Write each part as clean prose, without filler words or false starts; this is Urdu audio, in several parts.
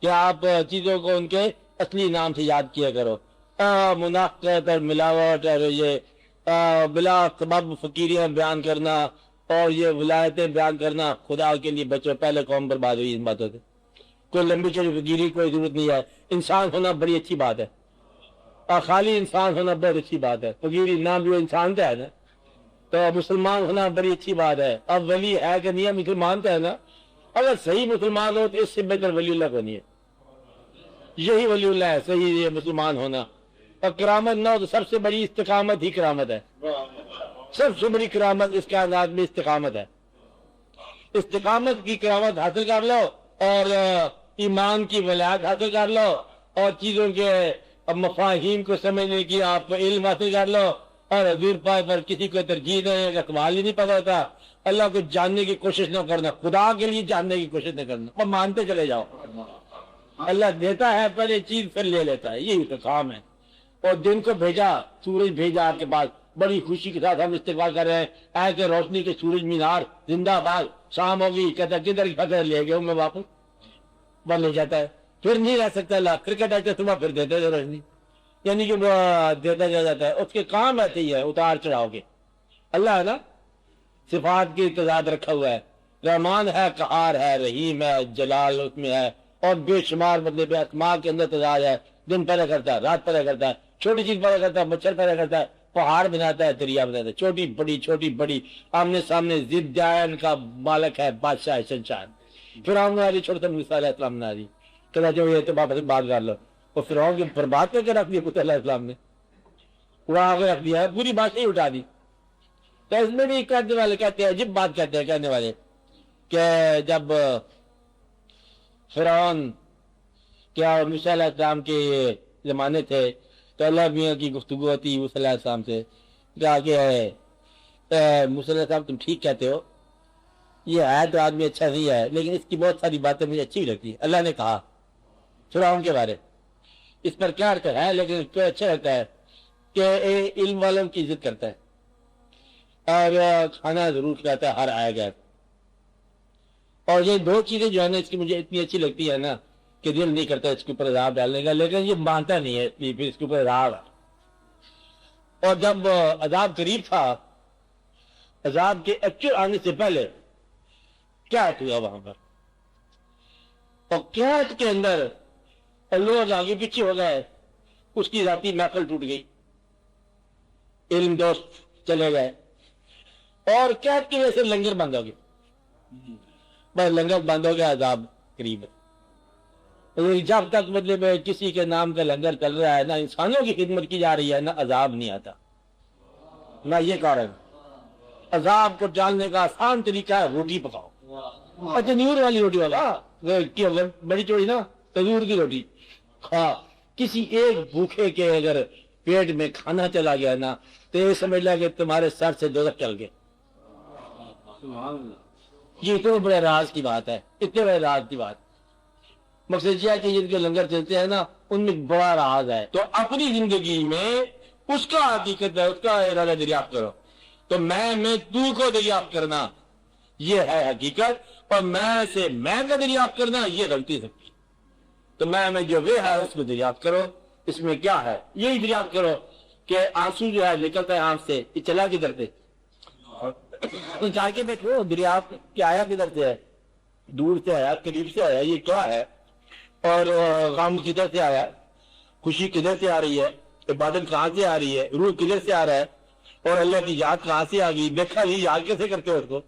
کہ آپ چیزوں کو ان کے اصلی نام سے یاد کیا کرو. منافقت اور ملاوٹ اور یہ بلا سبب فقیریاں بیان کرنا اور یہ ولایتیں بیان کرنا، خدا کے لیے بچو، پہلے قوم برباد ہوئی ان باتوں سے. کوئی لمبی چوڑی فقیری کوئی ضرورت نہیں ہے. انسان ہونا بڑی اچھی بات ہے، اور خالی انسان ہونا بہت اچھی بات ہے. فقیری نام بھی انسان تو ہے نا، تو مسلمان ہونا بڑی اچھی بات ہے. اب ولی ہے کہ نہیں ہے، مسلمان تو ہے نا. اگر صحیح مسلمان ہو تو اس سے بہتر ولی اللہ کو نہیں ہے. یہی ولی اللہ ہے صحیح یہ مسلمان ہونا. اور کرامت نہ ہو تو سب سے بڑی استقامت ہی کرامت ہے. سب سے بڑی کرامت اس کائنات میں استقامت ہے. استقامت کی کرامت حاصل کر لو اور ایمان کی ولایت حاصل کر لو اور چیزوں کے مفاہیم کو سمجھنے کی آپ علم حاصل کر لو. اور حضور پاک پر کسی کو ترجیح دینے کا سوال ہی نہیں پتا ہوتا. اللہ کو جاننے کی کوشش نہ کرنا، خدا کے لیے جاننے کی کوشش نہ کرنا، اور مانتے چلے جاؤ. اللہ دیتا ہے پہلے چیز پھر لے لیتا ہے، یہی تو کام ہے. اور دن کو بھیجا، سورج بھیجا آپ کے پاس، بڑی خوشی کے ساتھ ہم استقبال کر رہے ہیں. ایسے روشنی کے سورج مینار زندہ باد. شام ہوگی کہتا کدھر پکڑ لے گئے میں واپس بن لے جاتا ہے. پھر نہیں رہ سکتا اللہ. کرکٹ ایسے صبح پھر دیتے تھے روشنی، یعنی کہ وہ دیتا جاتا ہے. اس کے کام ایسے ہی ہے اتار چڑھاؤ کے. اللہ ہے نا، صفات کی تضاد رکھا ہوا ہے. رحمان ہے، قہار ہے، رحیم ہے، جلال اس میں ہے، اور بے شمار مطلب اسماء کے اندر تضاد ہے. دن پیدا کرتا ہے، رات پیدا کرتا ہے، چھوٹی چیز پیدا کرتا ہے، مچھر پیدا کرتا ہے، پہاڑ بناتا ہے، دریا بناتا ہے، چھوٹی بڑی آمنے سامنے ضدین کا مالک ہے، بادشاہ ہے، شنشان. فرعون علی چھوٹا سا موسیٰ علیہ السلام نے دی کہ جو یہ تو بات کر لو. اور فرعون کی برباد کر کے رکھ دیا موسیٰ علیہ السلام نے، اڑا کے رکھ دیا ہے، پوری بات ہی اٹھا دی. تو اس میں بھی کہنے والے کہتے ہیں، عجیب بات کہتے ہیں کہنے والے، کہ جب فرعون کیا موسیٰ علیہ السلام کے زمانے تھے تو اللہ میاں کی گفتگو ہوتی موسیٰ علیہ السلام سے، کہا کہ موسیٰ علیہ السلام تم ٹھیک کہتے ہو، یہ ہے تو آدمی اچھا نہیں ہے، لیکن اس کی بہت ساری باتیں مجھے اچھی لگتی ہیں. اللہ نے کہا فرعون کے بارے، اس پر کیا حرکت ہے، لیکن اس کو اچھا لگتا ہے کہ علم والوں کی عزت کرتا ہے اور کھانا ضرور کھلاتا ہے ہر آئے گئے. اور یہ دو چیزیں جو ہے نا اس کی مجھے اتنی اچھی لگتی ہے نا کہ دل نہیں کرتا اس کے اوپر عذاب ڈالنے کا، لیکن یہ مانتا نہیں ہے پھر اس کے اوپر عذاب ہے. اور جب عذاب قریب تھا، عذاب کے ایکچوئل آنے سے پہلے کیا ہوا وہاں پر، اور قیامت کے اندر لوگ آگے پیچھے ہو گئے، اس کی ذاتی محفل ٹوٹ گئی، علم دوست چلے گئے، اور قیامت کی وجہ سے لنگر بند ہو گئے. بس لنگر بند ہو گیا، عذاب قریب ہے. جب تک مطلب کسی کے نام کا لنگر چل رہا ہے، نہ انسانوں کی خدمت کی جا رہی ہے، نہ عذاب نہیں آتا. نہ یہ کارن عذاب کو ڈالنے کا آسان طریقہ ہے روٹی پکاؤ. اچھا تندور والی روٹی والا بڑی چوڑی نا، تندور کی روٹی کھا. کسی ایک بھوکے کے اگر پیٹ میں کھانا چلا گیا نا تو یہ سمجھ لیا کہ تمہارے سر سے دوزخ چل گئے. یہ اتنے بڑے راز کی بات ہے، اتنے بڑے راز کی بات. مقصد یہ ہے کہ جن کے لنگر چلتے ہیں نا ان میں بڑا راز ہے. تو اپنی زندگی میں اس کا حقیقت ہے، اس کا ارادہ دریافت کرو. تو میں تو کو دریافت کرنا یہ ہے حقیقت، اور میں سے میں کا دریافت کرنا یہ غلطی سکتی. تو میں جو وہ ہے اس کو دریافت کرو. اس میں کیا ہے یہی دریافت کرو کہ آنسو جو ہے نکلتا ہے آنکھ سے، یہ چلا کدھر سے؟ تو جا کے بیٹھو دریافت کہ آیا کدھر سے ہے، دور سے آیا، قریب سے آیا، یہ کیا ہے، اور غم کدھر سے آیا، خوشی کدھر سے آ رہی ہے، عبادت کہاں سے آ رہی ہے، روح کدھر سے آ رہا ہے، اور اللہ کی یاد کہاں سے آ گئی. دیکھا نہیں، یاد کیسے کرتے ہو اس کو؟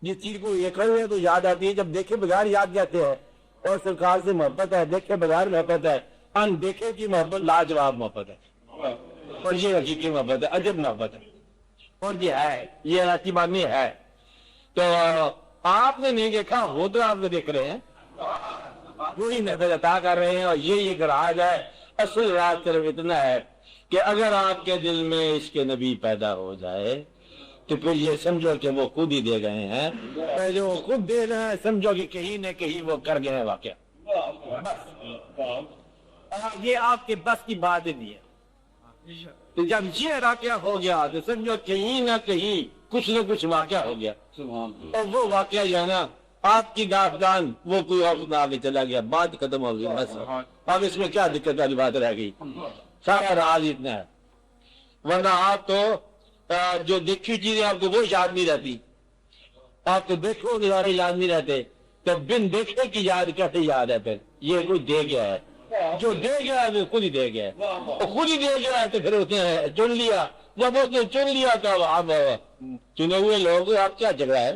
جس چیز کو یہ کرے ہوئے تو یاد آتی ہے، جب دیکھے بغیر یاد کہتے ہیں. اور سرکار سے محبت ہے، دیکھے بغیر محبت ہے، ان دیکھے کی محبت لاجواب محبت ہے، اور یہ حقیقی محبت ہے، عجب محبت ہے. اور یہ ہے، یہ ایسی بات نہیں ہے. تو آپ نے نہیں دیکھا، وہ تو آپ نے دیکھ رہے ہیں، وہی نظر عطا کر رہے ہیں. اور یہ راز ہے. اصل راز صرف اتنا ہے کہ اگر آپ کے دل میں عشق نبی پیدا ہو جائے تو پھر یہ سمجھو کہ وہ خود ہی دے گئے ہیں. جو خود دے رہے ہیں سمجھو کہ کہیں نہ کہیں وہ کر گئے ہیں واقعہ. یہ آپ کے بس کی بات ہی نہیں ہے. تو جب یہ واقعہ ہو گیا تو سمجھو کہیں نہ کہیں کچھ نہ کچھ واقعہ ہو گیا. اور وہ واقعہ جو ہے نا آپ کی گاہگان وہ کوئی اور نہ آگے چلا گیا، بات ختم ہو گئی، بس اب اس میں کیا دقت والی بات رہ گئی؟ سارا راز اتنا ہے، ورنہ آپ تو جو دیکھی چیزیں آپ کو وہ یاد نہیں رہتی، آپ تو دیکھو گزارے یاد نہیں رہتے، تو بن دیکھنے کی یاد کیسے یاد ہے؟ پھر یہ کوئی دے گیا ہے، جو دے گیا ہے وہ خود ہی دے گیا ہے، اور خود ہی دے گیا ہے تو پھر اس نے چن لیا، جب اس نے چن لیا تو اب چنے ہوئے لوگ آپ کیا جھگڑا ہے؟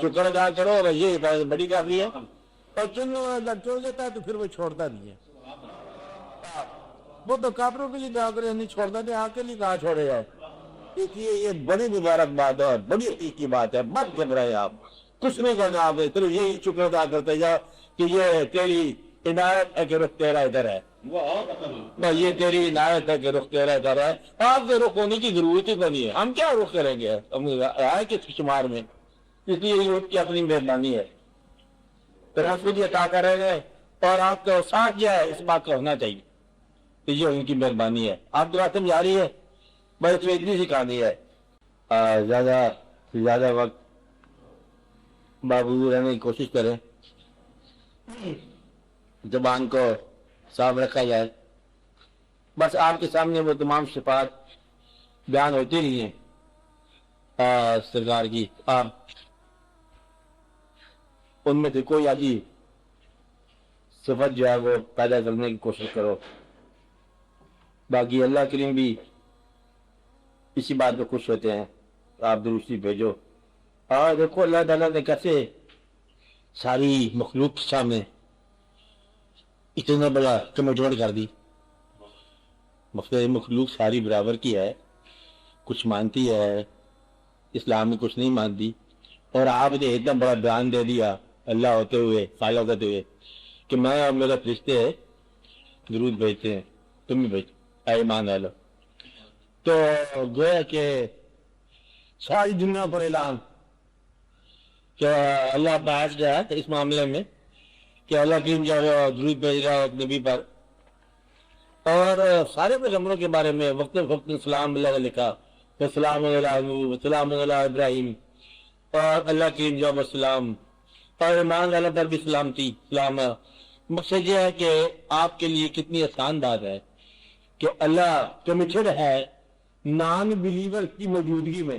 شکر ادا کرو، اور یہ بڑی کافی ہے، اور چن لیتا ہے تو پھر وہ چھوڑتا نہیں ہے، وہ تو کافروں کے لیے کہا کرے نہیں چھوڑتا تھے، آپ کے لیے کہاں چھوڑے جائے؟ اس لیے یہ بڑی مبارک بات ہے اور بڑی حقیقی بات ہے، مت گھبرائے آپ، کچھ نہیں کرنا آپ، صرف یہی شکر ادا کرتے جاؤ کہ یہ تیری عنایت ہے کہ رخ تیرا ادھر ہے، یہ تیری عنایت ہے کہ رخ تیرا ادھر ہے، آپ سے رخ ہونے کی ضرورت ہی نہیں ہے، ہم کیا رخ کریں گے؟ ہم آئے کس شمار میں؟ اس لیے یہ اس کی اپنی مہربانی ہے، پھر ہم خود عطا کریں گے، اور آپ کو ساتھ جائے اس بات کا ہونا چاہیے کہ یہ ان کی مہربانی ہے۔ آپ دعا جاری ہے، بس اس میں اتنی سی کہانی ہے، زیادہ وقت بابو رہنے کی کوشش کریں، زبان کو صاف رکھا جائے، بس آپ کے سامنے وہ تمام صفات بیان ہوتی نہیں ہیں سرکار کی، آپ ان میں سے کوئی آدھی صفت جو ہے وہ پیدا کرنے کی کوشش کرو، باقی اللہ کریم بھی اسی بات پہ خوش ہوتے ہیں، آپ درستی بھیجو، اور دیکھو اللہ تعالیٰ نے کیسے ساری مخلوق کے سامنے اتنا بڑا کمزور کر دی، مخلوق ساری برابر کی ہے، کچھ مانتی ہے اسلام میں، کچھ نہیں مانتی، اور آپ نے اتنا بڑا بیان دے دیا اللہ ہوتے ہوئے، خالق ہوتے ہوئے، کہ میں اور میرا فرشتے درود بھیجتے ہیں، تم بھی بھیجو اے ایمان والو، تو گویا کہ ساری دنیا پر اعلان کہ اللہ باعث جو ہے اس معاملے میں کہ اللہ کریم جو ہے درود بھیج رہا ہے نبی پر، اور سارے پیغمبروں کے بارے میں وقت وقت سلام اللہ نے لکھا، سلام علیہ سلام علیہ ابراہیم، اور اللہ کریم جو السلام، اور ایمان اللہ پر بھی سلامتی سلام۔ مقصد یہ ہے کہ آپ کے لیے کتنی آسان بات ہے کہ اللہ کمیٹڈ ہے نان بلیور کی موجودگی میں،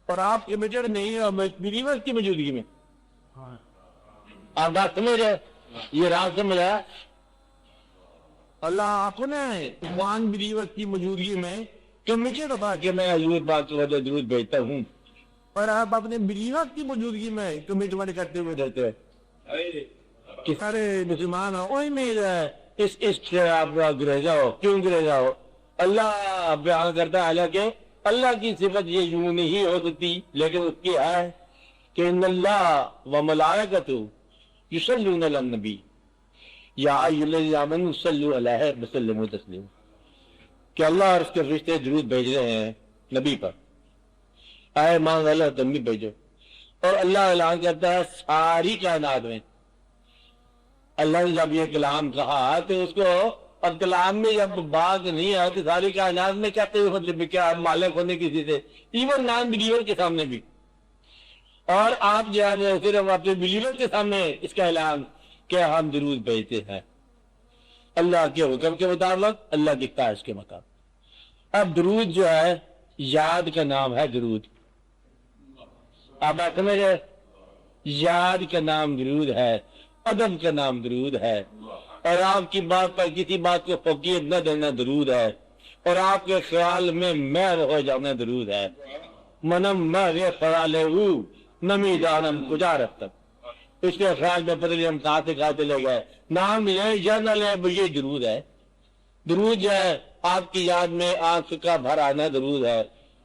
اور آپ کمیٹڈ نہیں ہیں بلیور کی موجودگی میں، آپ بات سمجھ رہے؟ یہ راز سمجھ رہا ہے؟ اللہ آپ کو نا نان بلیور کی موجودگی میں کمیٹڈ تھا کہ میں حضور پاک کو درود بھیجتا ہوں، اور آپ اپنے بلیور کی موجودگی میں کمٹمنٹ کرتے ہوئے رہتے ہیں کہ سارے مسلمان وہی میں اس سے آپ گرے جاؤ، کیوں گرے جاؤ؟ اللہ بیان کرتا ہے حالانکہ اللہ کی صفت یہ یوں نہیں ہو سکتی، لیکن اس کی ہے کہ ان اللہ و ملائکتہ یصلون علی النبی یا ایھا الذین آمنوا صلوا علیہ وسلموا تسلیما، کہ اللہ اور اس کے فرشتے درود بھیج رہے ہیں نبی پر، اے مان اللہ تم بھی بھیجو، اور اللہ اعلان کرتا ہے ساری کائنات میں، اللہ نے جب یہ کلام کہا تو اس کو، اب کلام میں جب بات نہیں ہے تو ساری کائنات میں کہتے ہوئے مطلب کیا مالک ہونے کسی سے، ایون نان بلیور کے سامنے بھی، اور آپ جو ہے صرف اپنے بلیور کے سامنے اس کا اعلان کہ ہم درود بھیجتے ہیں اللہ کے حکم کے مطابق، اللہ کی خواہش کے مطابق۔ اب درود جو ہے یاد کا نام ہے، درود آپ سمجھ رہے، یاد کا نام درود ہے، ادب کا نام درود ہے، اور آپ کی بات پر کسی بات کو فوقیت نہ دینا درود ہے، اور آپ کے خیال میں مہر ہو جانا درود ہے، منم مہر خیال او نمی دانم کجا رفتم، اس کے خیال میں پتہ ہم کہاں سے کہاں چلے گئے، نام لے یا نہ لے یہ درود ہے۔ درود جو ہے آپ کی یاد میں آنکھ کا بھر آنا درود ہے،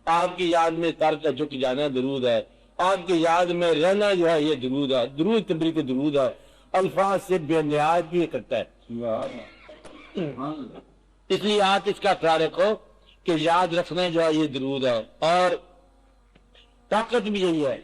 آپ کی یاد میں سر کا جھک جانا درود ہے، آپ کی یاد میں رہنا جو ہے یہ درود ہے، درود تبریک درود ہے، الفاظ سے بے نیاز بھی کرتا ہے، اس لیے آپ اس کا خیال رکھو کہ یاد رکھنا جو ہے یہ درود ہے، اور طاقت بھی یہی ہے